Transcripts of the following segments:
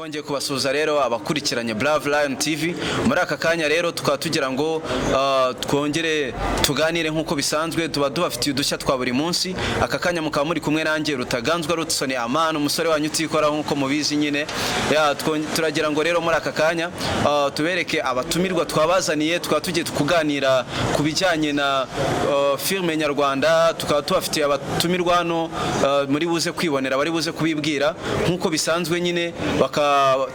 twongeye kubasuhuza rero abakurikiranye Bravelion TV muri aka kanya rero tukaba tugira ngo twongere tuganire nkuko bisanzwe tuba dubafitiye udushya twa buri munsi. Aka kanya mukaba muri kumwe nanjye Rutaganzwa Rutsoni Amana, umusore wanyu utikora nkuko mubizi nyine. Turagira ngo rero muri aka kanya tubereke abatumirwa twabazaniye, tukaba tugiye kuganira ku bijyanye na filme nyarwanda. Tukaba tubafitiye abatumirwa hano muri buze kwibonera, bari buze kubibwira nkuko bisanzwe nyine,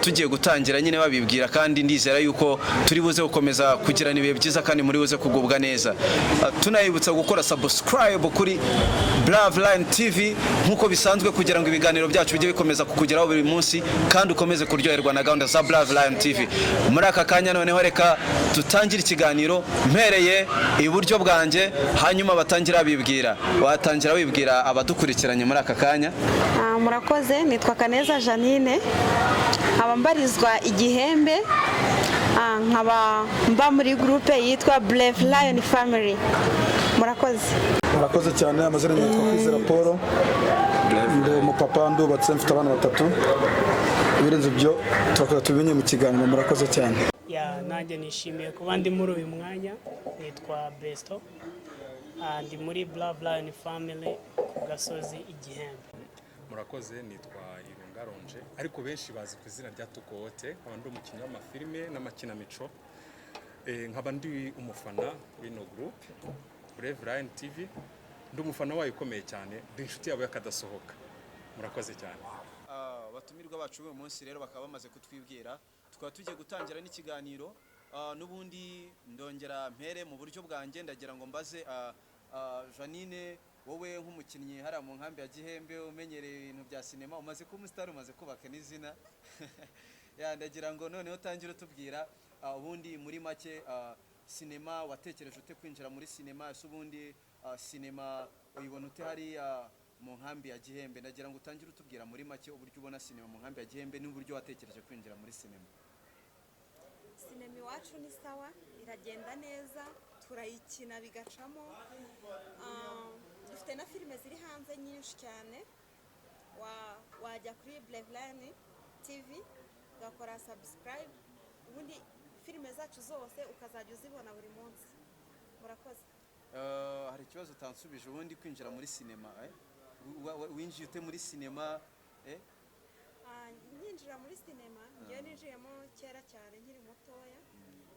tugiye gutangira nyine babibwira, kandi ndizera yuko turi buze gukomeza kugirana ibihe byiza kandi muri buze kugubwa neza. Tunayibutsa gukora subscribe kuri Bravelion TV nkuko bisanzwe kugira ngo ibiganiro byacu bijye bikomeza kukugeraho buri munsi kandi ukomeze kuryoherwa na gahunda za Bravelion TV. Muri aka kanya noneho reka tutangire ikiganiro mpereye iburyo bwanjye, hanyuma batangira bibwira. Watangira wibwira abadukurikiranye muri aka kanya. Murakoze, nitwa Kaneza Janine, abambarizwa Igihembe, nkaba mba muri groupe yitwa Bravelion Family. Murakoze cyane. Amazina yitwa Kwizera Paul, ndi umupapa ndubatse, mfite abana batatu. Ibirenze ibyo turakoze tubimenye mu kiganiro. Murakoze cyane. Nanjye nishimiye kuba ndi muri uyu mwanya. Nitwa Besto, ndi muri Bravelion Family ku Gasozi Igihembe. Murakoze, nitwa Ronje ariko benshi bazi ku izina rya TUKOWOTE, nkaba ndi umukinnyi w'amafilime n'amakinamico, nkaba ndi umufana w'ino group Bravelion TV, ndi umufana wayo ukomeye cyane, ndi inshuti yabo y'akadasohoka. Murakoze cyane. Abatumirwa bacu uyu munsi rero bakaba bamaze kutwibwira, tukaba tugiye gutangira n'ikiganiro. N'ubundi ndongera mpere mu buryo bwanjye, ndagira ngo mbaze Janine, wowe nk'umukinnyi hariya mu nkambi ya Gihembe umenyereye ibintu bya sinema, umaze kuba umustar, umaze kubaka n'izina ndagira ngo noneho utangire utubwira ubundi muri make sinema watekereje ute kwinjira muri sinema, ese ubundi sinema uyibona ute hariya mu nkambi ya Gihembe? Ndagira ngo utangire utubwira muri make uburyo ubona sinema mu nkambi ya Gihembe n'uburyo watekereje kwinjira muri sinema. Sinema iwacu ni sawa, iragenda neza, turayikina bigacamo. Dufite na filime ziri hanze nyinshi cyane. Wajya kuri Bravelion TV ugakora subscribe, ubundi filime zacu zose ukazajya uzibona buri munsi. Murakoze. Hari ikibazo utansubije, ubundi kwinjira muri sinema winjiye ute muri sinema? Nyinjira muri sinema ngiye ninjiyemo kera cyane nkiri mutoya,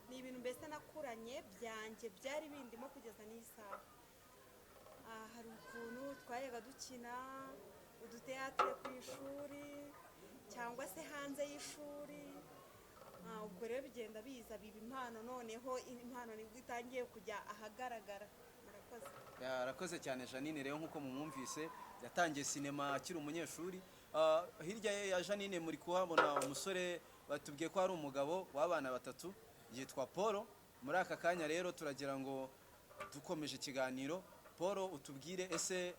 ni ibintu mbese nakuranye byanjye byari bindimo kugeza n'isaha. Hari ukuntu twayaga dukina uduteatre ku ishuri cyangwa se hanze y'ishuri, ubwo rero bigenda biza biba impano, noneho impano nibwo itangiye kujya ahagaragara. Murakoze. Yarakoze cyane Janine rero nkuko mumwumvise yatangiye sinema akiri umunyeshuri. Hirya ya Janine muri kuhabona umusore batubwiye ko hari umugabo w'abana batatu yitwa Paul. Muri aka kanya rero turagira ngo dukomeje ikiganiro, Paul utubwire ese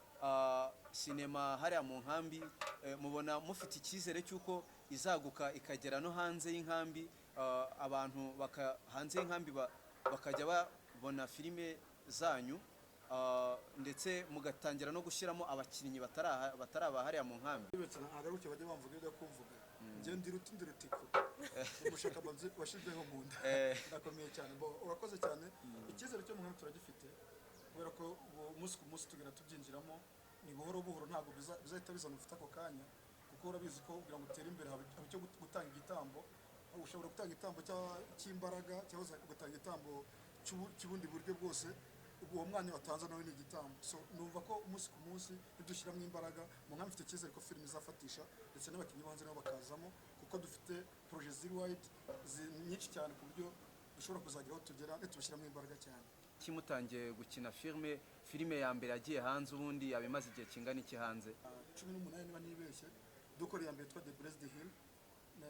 sinema hariya mu nkambi mubona mufite icyizere cy'uko izaguka ikagera no hanze y'inkambi, abantu hanze y'inkambi bakajya babona filime zanyu, ndetse mugatangira no gushyiramo abakinnyi bataraba hariya mu nkambi? Agaruke bajye bamvuga ibyo kuvuga, njye ndi rutiko umushaka washizeho mu nda nakomeye cyane. Urakoze cyane. Icyizere cyo mu nkambi turagifite kubera ko umunsi ku munsi tugenda tubyinjiramo, ni buhoro buhoro, ntabwo bizahita bizana ufite ako kanya, kuko urabizi ko kugira ngo utere imbere haba icyo gutanga igitambo. Ushobora gutanga igitambo cy'imbaraga cyangwa se ugatanga igitambo cy'ubundi buryo bwose. Uwo mwanya watanze nawe ni igitambo. So numva ko umunsi ku munsi nidushyiramo imbaraga mu nkambi, mfite icyizere ko filime izafatisha ndetse n'abakinnyi banze nabo bakazamo, kuko dufite projet ziri wide nyinshi cyane ku buryo dushobora kuzagera aho tugera nitubishyiramo imbaraga cyane. Kimutangiye gukina filime ya mbere yagiye hanze, ubundi yabimaze igihe kingana iki hanze? 18 niba nibeshye. Dukora iya mbere twa The Blessed Hill,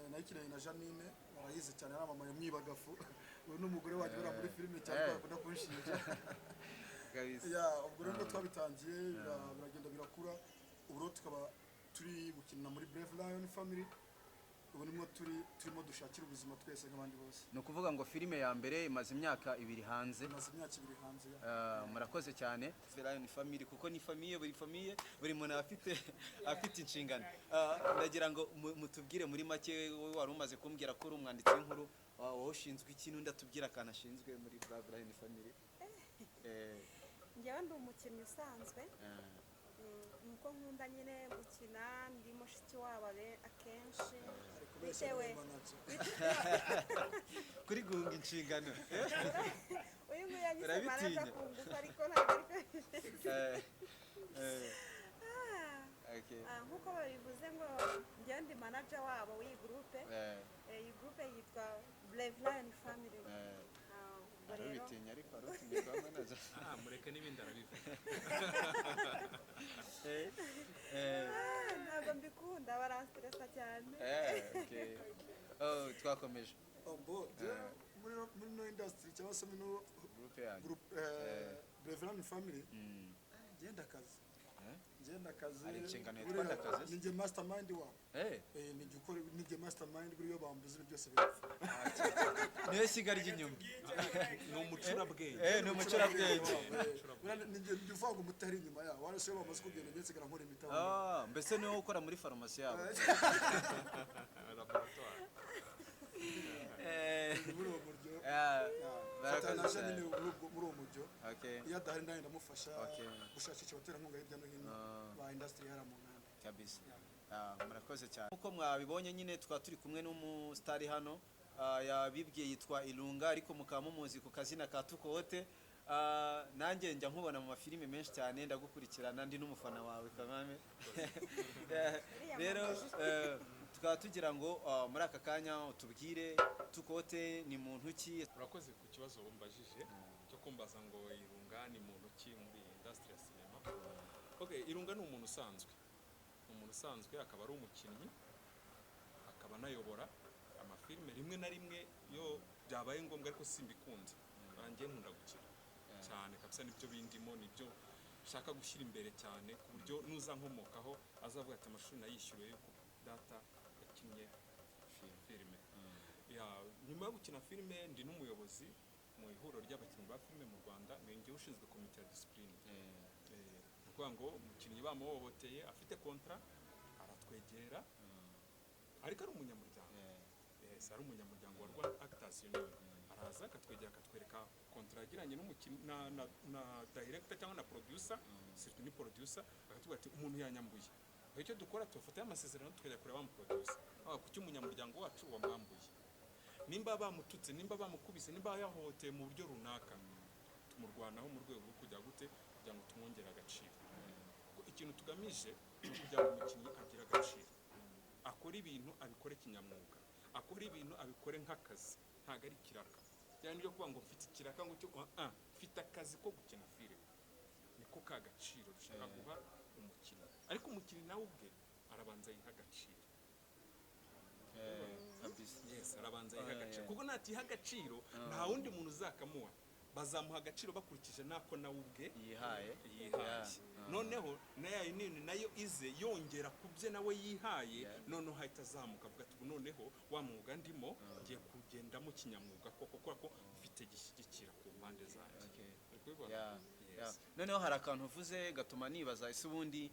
nayikinanye na Janine, barayize cyane, aramamaye mwibagafu. Uyu n'umugore waje bari muri filime cyane, bakunda kunshinja. Ubwo rero twabitangiye biragenda birakura, ubu rero tukaba turi gukinana muri Bravelion Family. Ubu ni turimo dushakira ubuzima twese nk'abandi bose. ni ukuvuga ngo filime ya mbere imaze imyaka 2 hanze. Imaze imyaka 2 hanze. Murakoze cyane. Bravelion Family kuko ni famiye buri muntu afite inshingano. Ndagira ngo mutubwire muri make, wowe wari umaze kumbwira ko uri umwanditsi w'inkuru, wowe ushinzwe iki n'undi atubwira akantu ashinzwe muri Bravelion Family? njyewe ndi umukinnyi usanzwe, nuko nkunda nyine gukina, ndi mushiki wabo akenshi bitewe kuri guhunga inshingano. uyu nguyu yanyise manaja ku ngufu ariko ntabwo ariko nk'uko babivuze ngo njyewe ndi manaja wabo w'iyi gurupe. Iyi gurupe yitwa Bravelion Family. Arubitinya ariko arutinya kwa manaja. Mureke n'ibindi arabivuga. Ntabwo mbikunda, baranstresa cyane. Twakomeje. Muri no industry cyangwa se muri group Bravelion Family ngenda akazi ari inshingano yitwa akazi. Ninjye mastermind wabo. Ninjye mastermind buriyo bambuze byose bipfa. Niyo siga ry'inyuma. Ni umucurabwenge. Ni umucurabwenge. Ninjye ndivuga umutari inyuma yawo. Warase bamaze kugenda ndetse gara nkora imitaho. Mbese niwe ukora muri farumasi yabo. Laboratoire. Muri uwo buryo. Barakoze muri uwo mujyo. Iyo adahari ndahenda ndamufasha gushakisha abaterankunga hirya no hino ba industry yara mu ntara. Kabisa. Murakoze cyane. Uko mwabibonye nyine twa turi kumwe n'umustar hano, yabibwiye yitwa Ilunga ariko mukaba mumuzi ku kazina ka TUKOWOTE. Nanjye njya nkubona mu mafilime menshi cyane, ndagukurikirana, ndi n'umufana wawe kamame. Rero tukaba tugira ngo muri aka kanya utubwire TUKOWOTE ni muntu ki? Urakoze ku kibazo umbajije cyo kumbaza ngo Ilunga ni muntu ki muri industry ya cinema. Ilunga ni umuntu usanzwe, akaba ari umukinnyi, akaba anayobora amafilime rimwe na rimwe iyo byabaye ngombwa, ariko simbikunze. Nanjye nkunda gukina cyane kabisa, nibyo bindimo, nibyo shaka gushyira imbere cyane, ku buryo nuza nkomokaho azavuga ati amashuri nayishyuye yuko data yakinnye filime. Nyuma yo gukina filime ndi n'umuyobozi mu ihuriro ry'abakinnyi ba filime mu Rwanda, ninjye ushinzwe komite ya discipline. Kuvuga ngo umukinnyi bamuhohoteye afite kontra aratwegera, ariko ari umunyamuryango. Ari umunyamuryango wa Rwanda Actors Union. Araza akatwegera akatwereka kontra yagiranye n'umukinnyi na director cyangwa na producer, surtout ni producer, akatubwira ati umuntu yanyambuye. Icyo dukora tufata amasezerano tukajya kureba mu producer. Kuki umunyamuryango wacu wamwambuye. Nimba bamututse, nimba bamukubise, nimba yahohoteye mu buryo runaka, tumurwanaho mu rwego rwo kujya gute kugira ngo tumwongere agaciro. Ikintu tugamije kugira ngo umukinnyi agira agaciro, akora ibintu abikore kinyamwuga, akora ibintu abikore nk'akazi, ntago ari kiraka. Cyane byo kuvuga ngo mfite ikiraka ngo cyo mfite akazi ko gukina filime, niko ka gaciro dushaka guha umukinnyi. Ariko umukinnyi nawe ubwe arabanza yiha agaciro. Arabanza yiha agaciro, kuko natiha agaciro nta wundi muntu uzakamuha. Bazamuha agaciro bakurikije nako nawe ubwe yihaye. Noneho nayo ize yongera kubye nawe yihaye, noneho hahita azamuka avuga ati noneho wa mwuga ndimo ngiye kugendamo kinyamwuga kuko mfite gishyigikira ku mpande zanjye. Noneho hari akantu uvuze gatuma nibaza, ese ubundi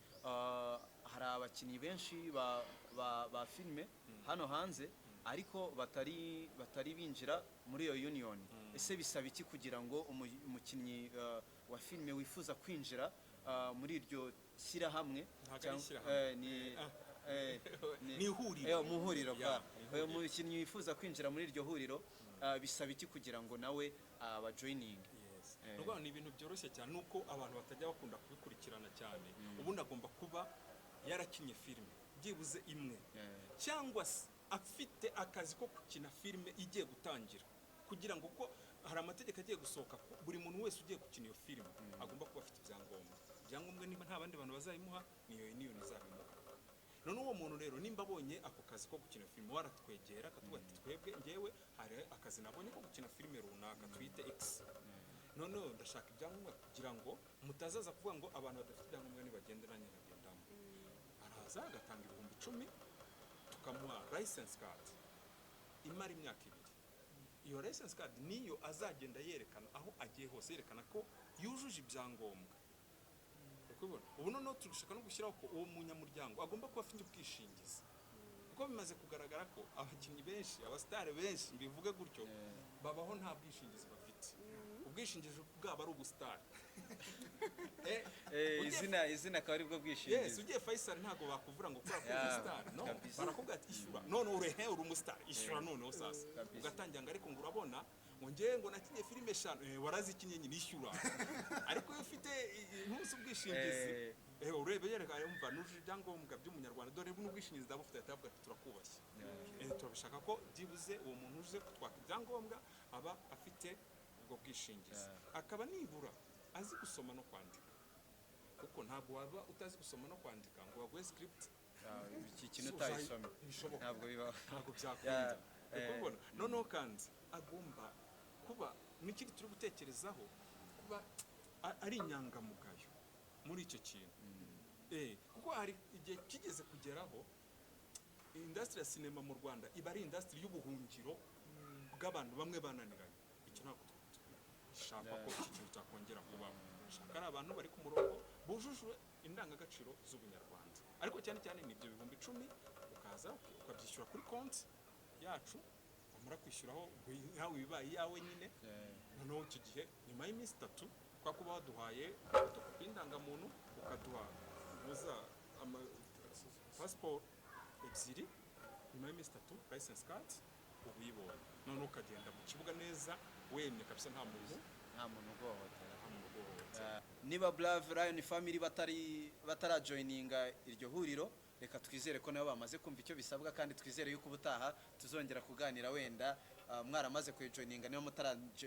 hari abakinnyi benshi ba filime hano hanze ariko batari binjira muri iyo union. Ese bisaba iki kugira ngo umukinnyi wa filime wifuza kwinjira muri iryo shyirahamwe? Ni muhuriro umukinnyi wifuza kwinjira muri iryo huriro bisaba iki kugira ngo nawe abajoining? Ni ibintu byoroshye cyane, nuko abantu batajya bakunda kubikurikirana cyane. Ubundi agomba kuba yarakinnye filime byibuze imwe, cyangwa se afite akazi ko gukina filime igiye gutangira, kugira ngo ko hari amategeko agiye gusohoka, buri muntu wese ugiye gukina iyo filime agomba kuba afite ibyangombwa. Niba nta bandi bantu bazayimuha, niyo izabimuha. None uwo muntu rero nimba abonye ako kazi ko gukina filime, waratwegera akatubwira ati twebwe ngewe hari akazi nabonye ko gukina filime runaka twite X, noneho ndashaka ibyangombwa kugira ngo mutazaza kuvuga ngo abantu badafite ibyangombwa nibagende nanjye nkagendamo. Araza agatanga 10,000 tukamuha license card imara imyaka 2. Iyo license card niyo azagenda yerekana aho agiye hose, yerekana ko yujuje ibyangombwa. Ubu noneho turashaka no gushyiraho ko uwo munyamuryango agomba kuba afite ubwishingizi, kuko bimaze kugaragara ko abakinnyi benshi, abasitari benshi, bivuge gutyo, babaho nta bwishingizi bafite. Ubwishingizi bwabo ari ubusitari. izina akaba ari bwo bwishingizi. Yes, ugiye Faisal ntago bakuvura ngo kora ku star, no, barakubwira ati ishyura none uri umustar, ishyura noneho sasa. Ugatangira ngo ariko ngo urabona ngo ngiye ngo nakinye filime 5 warazikinye nyine ishyura. Ariko iyo ufite ntuzi ubwishingizi urebe yereka yumva nuje ibyangombwa by'umunyarwanda, dore n'ubwishingizi ndabufite atavuga ati turakubashye. Turabishaka ko byibuze uwo muntu uje kutwaka ibyangombwa aba afite ubwo bwishingizi, akaba nibura azi gusoma no kwandika, kuko ntabwo waba utazi gusoma no kwandika ngo waguhe script iki kintu utayisome ntabwo bibaho, ntabwo byakunda. Ukubona noneho kandi agomba kuba n'ikindi turi gutekerezaho, kuba ari inyangamugayo muri icyo kintu. Kuko hari igihe kigeze kugeraho industry ya sinema mu Rwanda iba ari industry y'ubuhungiro bw'abantu bamwe bananiranye. Icyo ntabwo shaka ko iki kintu cyakongera kubaho. Shaka ari abantu bari ku murongo bujujwe indangagaciro z'ubunyarwanda, ariko cyane cyane ni ibyo 10,000 ukaza ukabyishyura kuri konti yacu, wamara kwishyuraho nkawe bibaye yawe nyine. Noneho icyo gihe nyuma y'iminsi 3 kwa kuba waduhaye fotokopi y'indangamuntu, ukaduha passport 2, nyuma y'iminsi 3 license card ubuyibonye, noneho ukagenda mu kibuga neza wemye kabisa, nta muntu ugohotera. Niba Bravelion Family batarajoininga iryo huriro, reka twizere ko nabo bamaze kumva icyo bisabwa, kandi twizere yuko ubutaha tuzongera kuganira, wenda mwaramaze kuyijoininga. Niba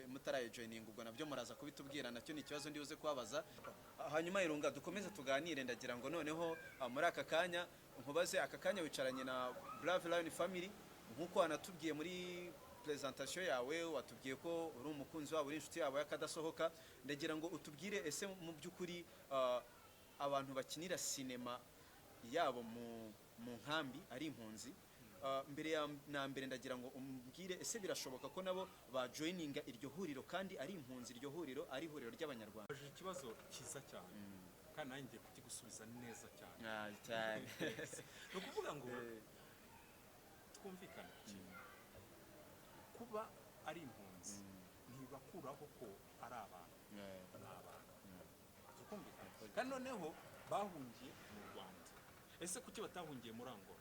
mutarayijoininga ubwo nabyo muraza kubitubwira, nacyo ni ikibazo ndibuze kubabaza. Hanyuma Irunga dukomeze tuganire, ndagira ngo noneho muri aka kanya nkubaze, aka kanya wicaranye na Bravelion Family, nkuko wanatubwiye muri presentation yawe, watubwiye ko uri umukunzi wabo, uri inshuti yabo yakadasohoka. Ndagira ngo utubwire ese mu by'ukuri abantu bakinira sinema yabo mu nkambi ari impunzi, mbere na mbere ndagira ngo umbwire ese birashoboka ko nabo bajoininga iryo huriro kandi ari impunzi, iryo huriro ari ihuriro ry'abanyarwanda? Ikibazo cyiza cyane kandi nanjye ngiye kukigusubiza neza cyane. Cyane. Ni ukuvuga ngo twumvikane kuba ari impunzi ntibakuraho ko ari abantu, ni abantu. Tukumvikana kandi noneho bahungiye mu Rwanda. Ese kuki batahungiye muri Angola?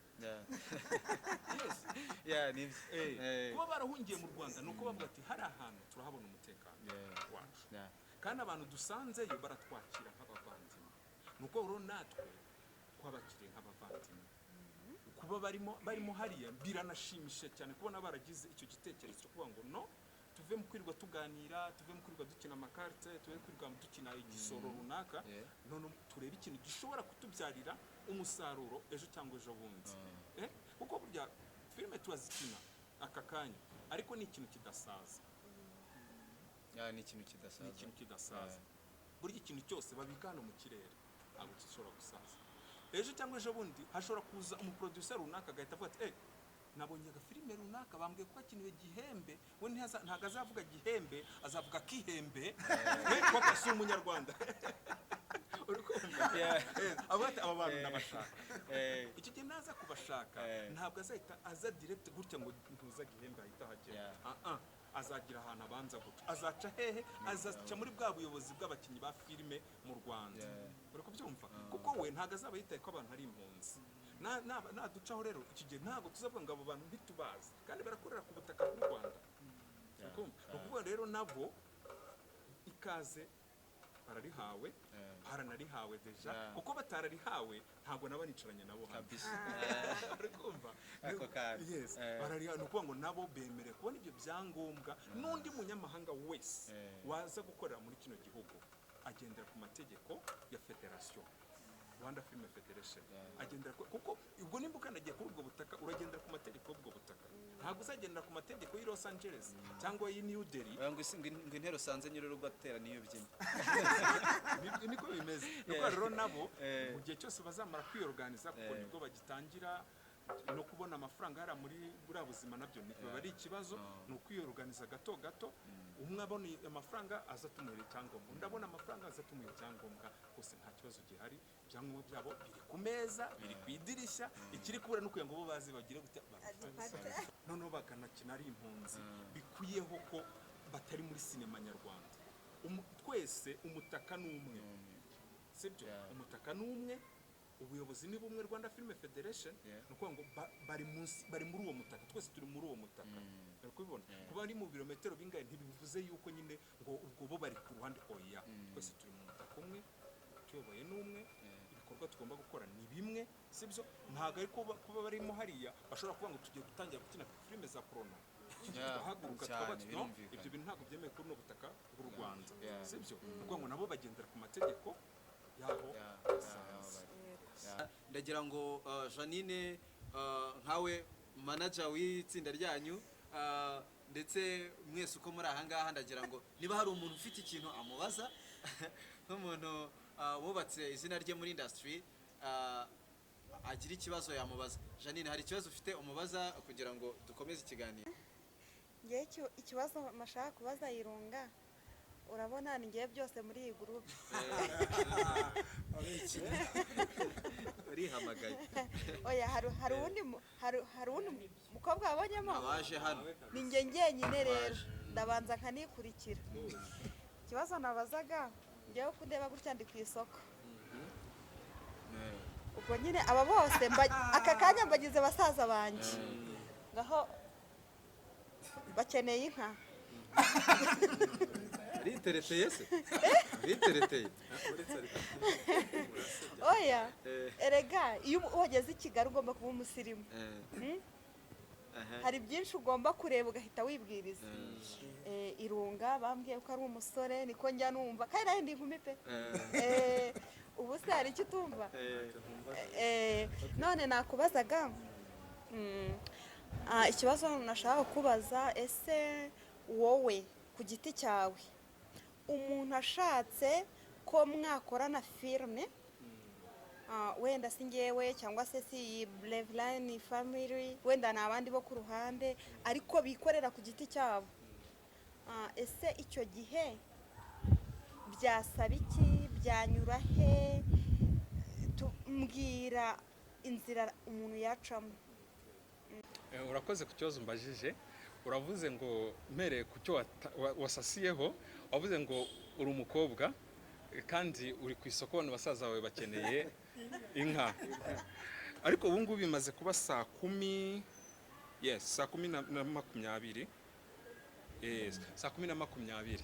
Kuba barahungiye mu Rwanda ni uko bavuga ati hari ahantu turahabona umutekano wacu, kandi abantu dusanzeyo baratwakira nk'abavandimwe. Ni uko rero natwe twabakiriye nk'abavandimwe. Kuba barimo hariya biranashimisha cyane kubona baragize icyo gitekerezo cyo kuvuga ngo no, tuve mu kwirirwa tuganira, tuve mu kwirirwa dukina amakarte, tuve mu kwirirwa dukina igisoro runaka, none turebe ikintu gishobora kutubyarira umusaruro ejo cyangwa ejo bundi. Kuko burya filime turazikina aka kanya, ariko ni ikintu kidasaza. Ni ikintu kidasaza. Burya ikintu cyose babika hano mu kirere ntabwo gishobora gusaza. Ejo cyangwa ejo bundi hashobora kuza umuproducer runaka agahita avuga ati nabonye agafilime runaka bambwiye ko akiniwe Gihembe, we ntago azavuga Gihembe, azavuga Kihembe, kuko si umunyarwanda. Aba bantu ndabashaka. Icyo gihe naza kubashaka ntabwo azahita aza direct gutya ngo ntuza Gihembe ahita hagera. Azagira ahantu abanza guca, azaca hehe, azaca muri bwa buyobozi bw'abakinnyi ba filime mu Rwanda. Uri kubyumva? Kuko we ntago azaba yitaye ko abantu ari impunzi. Naducaho rero iki gihe ntabwo tuzavuga ngo abo bantu ntitubazi, kandi barakorera ku butaka bw'u Rwanda. Ukuvuga rero nabo ikaze bararihawe, baranarihawe deja, kuko batararihawe ntabwo naba nicaranye nabo kabisa. Urikumva? Bararihawe, ni ukuvuga ngo nabo bemerewe kubona ibyo byangombwa. N'undi munyamahanga wese waza gukorera muri kino gihugu agendera ku mategeko ya federation, Rwanda Film Federation. Agendera kuko ubwo nimba ukanagiye kuri ubwo butaka uragendera ku mategeko y'ubwo butaka, ntabwo uzagendera ku mategeko y'i Los Angeles cyangwa y'i New Delhi. ngo intero sanze nyiri rugo atera niyo byine. Niko bimeze. Nuko rero nabo mu gihe cyose bazamara kwiyorganiza, kuko nibwo bagitangira no kubona amafaranga hara muri buriya buzima nabyo biba ari ikibazo ni ukwiyoruganiza gato gato umwe abona amafaranga aza tumuhera icyangombwa undi abona amafaranga aza tumuhera icyangombwa rwose nta kibazo gihari ibyangombwa byabo biri ku meza biri ku idirishya ikiri kubura no kugira ngo bo bazi bagire gute noneho bakanakina ari impunzi bikwiyeho ko batari muri sinema nyarwanda twese umutaka n'umwe sibyo umutaka n'umwe ubuyobozi ni bumwe Rwanda Film Federation nuko ngo bari muri uwo mutaka twese turi muri uwo mutaka bari kubibona kuba ari mu birometero bingahe ntibivuze yuko nyine ngo ubwo bo bari ku ruhande oya twese turi mu mutaka umwe tuyoboye n'umwe ibikorwa tugomba gukora ni bimwe sibyo ntago ariko kuba barimo hariya bashobora kuvuga ngo tugiye gutangira gukina filime za porno tugahaguruka twabatuno ibyo bintu ntabwo byemewe kuri no butaka bw'u Rwanda sibyo kuko ngo nabo bagendera ku mategeko yabo ndagira ngo Janine nkawe manager w'itsinda ryanyu ndetse mwese uko muri aha ngaha ndagira ngo niba hari umuntu ufite ikintu amubaza nk'umuntu wubatse izina rye muri industry agira ikibazo yamubaza. Janine hari ikibazo ufite umubaza kugira ngo dukomeze ikiganiro? ngiye ikibazo mashaka kubaza Irunga urabona ni ngiye byose muri iyi group urihamagaye oya hari undi mukobwa wabonyemo abaje hano ni nge ngenyine rero ndabanza nkanikurikira ikibazo nabazaga ngiye kundeba gutya ndi ku isoko ubwo nyine aba bose aka kanya mbagize basaza banjye ngaho bakeneye inka ritereteye se ritereteye oya erega iyo uhageze i Kigali ugomba kuba umusirimu hari byinshi ugomba kureba ugahita wibwiriza Irunga bambwiye ko ari umusore niko njya numva kandi nawe ndi inkumi pe ubu se hari icyo utumva none nakubazaga ikibazo nashaka kubaza ese wowe ku giti cyawe umuntu ashatse ko mwakorana filime wenda si ngewe cyangwa se si Bravelion Family wenda ni abandi bo ku ruhande ariko bikorera ku giti cyabo ese icyo gihe byasaba iki byanyura he tumbwira inzira umuntu yacamo? urakoze ku kibazo mbajije uravuze ngo mpereye ku cyo wasasiyeho wavuze ngo uri umukobwa kandi uri ku isoko abantu basaza bawe bakeneye inka ariko ubu ngubu bimaze kuba saa 10 saa 10:20 saa 10:20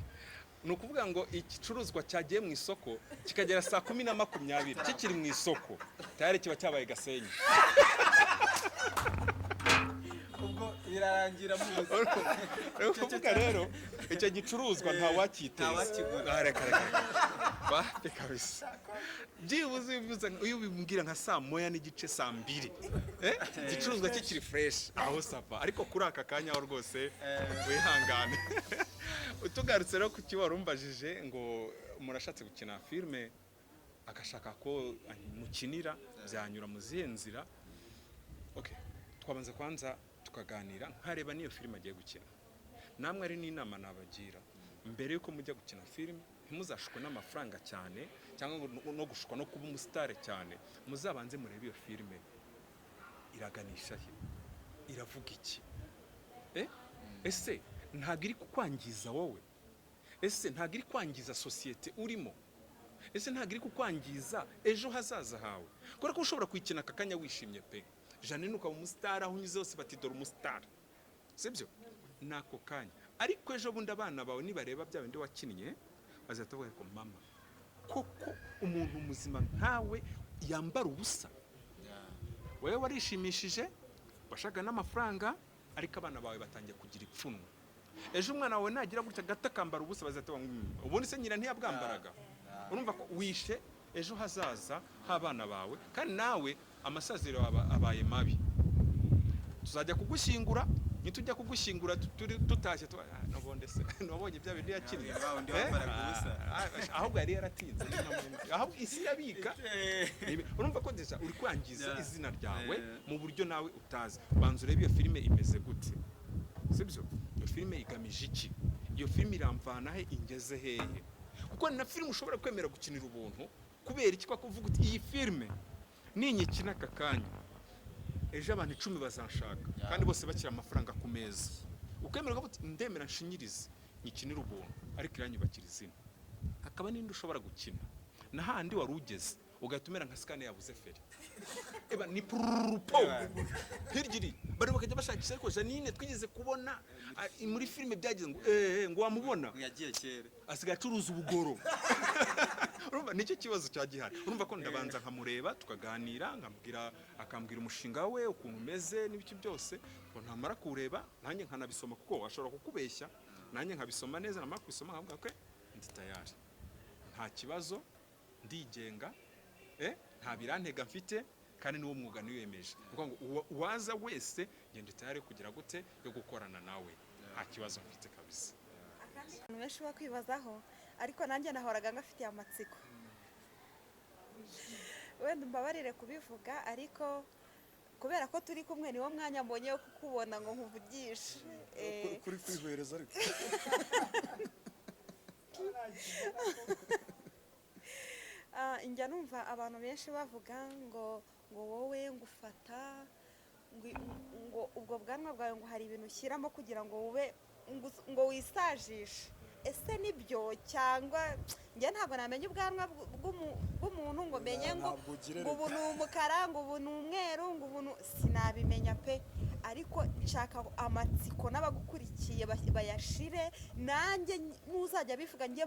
ni ukuvuga ngo igicuruzwa cyagiye mu isoko kikagera saa 10:20 kikiri mu isoko tayari kiba cyabaye Gasenyi ubwo birarangira mu kuvuga rero icyo gicuruzwa nta wakiteza reka bate kabisa byibuze iyo bimbwira nka saa 1:09 saa 2 igicuruzwa kikiri fresh aho sapa ariko kuri aka kanya aho rwose wihangane utugarutse rero ku kiwaro umbajije ngo murashatse gukina filme agashaka ko mukinira byanyura mu zihe nzira okay twabanza kwanza tukaganira nkareba niyo filime agiye gukina namwe ari n'inama nabagira mbere yuko mujya gukina filime ntimuzashukwe n'amafaranga cyane cyangwa no gushukwa no kuba umusitare cyane muzabanze murebe iyo filime iraganisha he iravuga iki ese ntabwo iri kukwangiza wowe ese ntabwo iri kwangiza sosiyete urimo ese ntabwo iri kukwangiza ejo hazaza hawe kubera ko ushobora kuyikina aka kanya wishimye pe Janine ukaba umusitari aho unyuze hose batidora umusitari sibyo nako kanya ariko ejo bundi abana bawe nibareba bya bindi wakinnye bazahita bavuga ko mama koko umuntu muzima nkawe yambara ubusa wewe warishimishije washaga n'amafaranga ariko abana bawe batangiye kugira ipfunwe ejo umwana wawe nagira gutya gata kambara ubusa bazahita bavuga ubundi se nyina ntiyabwambaraga urumva ko wishe ejo hazaza h'abana bawe kandi nawe amasaziro abaye mabi tuzajya kugushyingura nitujya kugushyingura tutashye nabonde se nabonye bya bintu yakinnye ahubwo yari yaratinze ahubwo isi irabika urumva ko deja uri kwangiza izina ryawe mu buryo nawe utazi banza urebe iyo filime imeze gute sibyo iyo filime igamije iki iyo filime iramvana he ingeze hehe kuko na filime ushobora kwemera gukinira ubuntu kubera iki kwa kuvuga uti iyi filime ninyikina aka kanya ejo abantu 10 bazanshaka kandi bose bakira amafaranga ku meza ukemera ko ndemera nshinyirize nyikinira ubuntu ariko iranyubakira izina akaba ninde ushobora gukina na handi wari ugeze ugatumera nka skane yabuze feri eba ni purupo hirgiri bari bakajya bashakisha ko Janine twigeze kubona muri filime byagize ngo wamubona yagiye kera asigaye acuruza ubugoro urumva nicyo kibazo cyagihari urumva ko ndabanza nkamureba tukaganira akambwira umushinga we ukuntu umeze n'ibiki byose ngo ntamara kureba nanjye nkanabisoma kuko washobora kukubeshya nanjye nkabisoma neza namara kubisoma nkavuga ko ndi tayari nta kibazo ndigenga nta birantega mfite kandi niwo mwuga niwemeje kuko ngo waza wese ngende tayari kugira gute yo gukorana nawe nta kibazo mfite kabisa abantu benshi bakwibazaho ariko nanjye nahoraga ngafitiye amatsiko wenda mbabarire kubivuga ariko kubera ko turi kumwe niwo mwanya mbonye wo kukubona ngo nkuvugishe kuri kwihwereza ariko njya numva abantu benshi bavuga ngo wowe ngufata ngo ubwo bwanwa bwawe ngo hari ibintu ushyiramo kugira ngo ube ngo wisajishe ese nibyo cyangwa njye ntabwo namenya ubwanwa bw'umuntu ngo menye ngo ubu ni umukara ngo ubu ni umweru ngo ubu sinabimenya pe ariko nshaka amatsiko n'abagukurikiye bayashire nanjye muzajya bivuga njye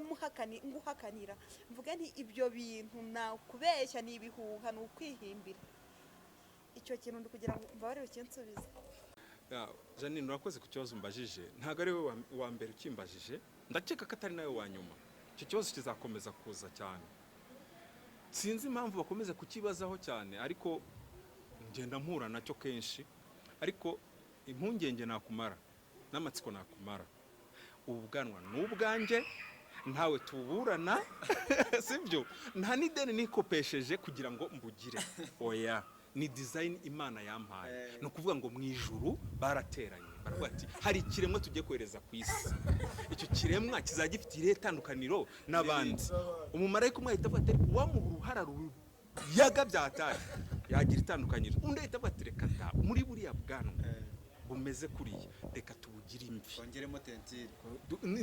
nguhakanira mvuge nti ibyo bintu nakubeshya ni ibihuha ni ukwihimbira icyo kintu ndi kugira ngo mbabarire ukinsubize Janine urakoze ku kibazo mbajije ntago ari we wa mbere ukimbajije ndakeka ko atari nawe wa nyuma icyo kibazo kizakomeza kuza cyane sinzi impamvu bakomeza kukibazaho cyane ariko ngenda mpura nacyo kenshi ariko impungenge nakumara n'amatsiko nakumara ubu bwanwa n'ubwanjye ntawe tuburana sibyo nta n'ideni nikopesheje kugira ngo mbugire oya ni design Imana yampaye no kuvuga ngo mu ijuru barateranye baravuga ati hari ikiremwa tugiye kohereza ku isi icyo kiremwa kizagifite itandukaniro n'abandi umumarayika umwe ahita avuga ati wamuha uruhara yaga byataye yagira itandukanyiro undi ahita avuga ati reka da muri buriya bwanwa bumeze kuriya reka tubugire imvi ongeremo tentire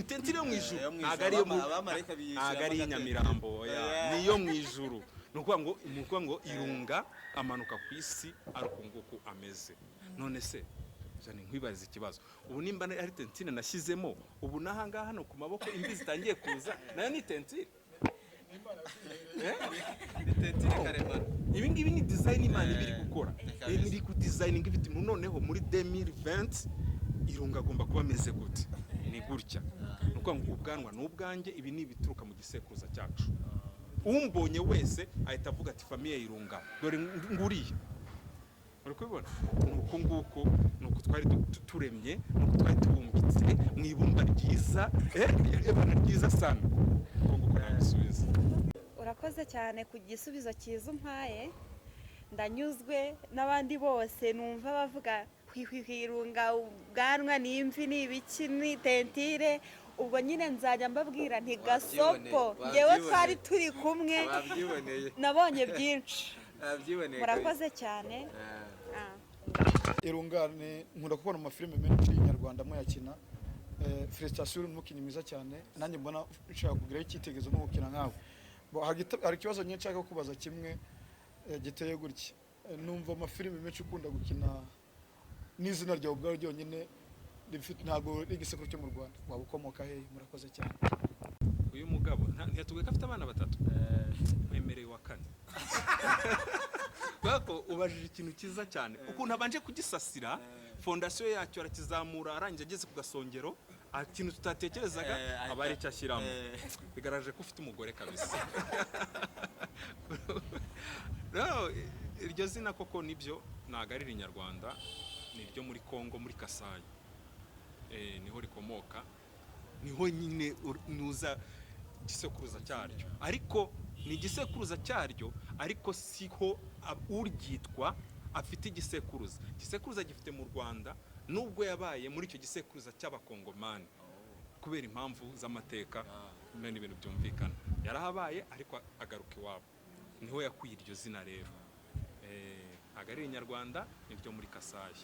tentire yo mu ijuru ntago ari Nyamirambo niyo mu ijuru nukuvuga ngo irunga amanuka ku isi ari ukunguku ameze none se jane nkwibaza ikibazo ubu nimba ari tentire nashyizemo ubu nahangaha hano ku maboko imvi zitangiye kuza nayo ni tentire ibi ngibi ni design Imana ibiri gukora iri ku designing ifite noneho muri 2020 irunga agomba kuba ameze gute ni gutya nuko ngo ubwanwa n'ubwanjye ibi ni ibituruka mu gisekuruza cyacu umbonye wese ahita avuga ati famiye irunga dore nguriye uri kubibona nuko nguko nuko twari turemye nuko twari tubumbitse mu ibumba ryiza ebana ryiza sana nguko nabisubiza urakoze cyane ku gisubizo cyiza umpaye ndanyuzwe n'abandi bose numva bavuga kwihwihirunga ubwanwa n'imvi n'ibiki n'itentire ubwo nyine nzajya mbabwira nti gasopo ngewe twari turi kumwe nabonye byinshi murakoze cyane irungane nkunda kubona amafilime menshi y'Inyarwanda muyakina Felicitation n'umukinnyi mwiza cyane nanjye mbona nshaka kugira icyitegerezo no gukina nkawe hari ikibazo nyinshi nshaka kubaza kimwe giteye gutya numva amafilime menshi ukunda gukina n'izina ryawe ubwawe ryonyine ntago igisekuru cyo mu Rwanda waba ukomoka he murakoze cyane uyu mugabo ntiyatuguye ko afite abana batatu wemereye wa kane bako ubajije ikintu cyiza cyane ukuntu abanje kugisasira fondasiyo yacyo arakizamura arangije ageze ku gasongero ikintu tutatekerezaga aba ari cyo ashyiramo bigaraje ko ufite umugore kabisa iryo zina koko nibyo ntago ari Inyarwanda ni ryo muri Kongo muri Kasayi niho rikomoka, niho nyine nuza igisekuruza cyaryo, ariko ni igisekuruza cyaryo ariko siho uryitwa afite igisekuruza gifite mu Rwanda nubwo yabaye muri icyo gisekuruza cy'abakongomani kubera impamvu z'amateka n'ibintu byumvikana, yarahabaye ariko agaruka iwabo, niho yakwiye iryo zina rero. Ntabwo ari inyarwanda, nibyo muri Kasayi.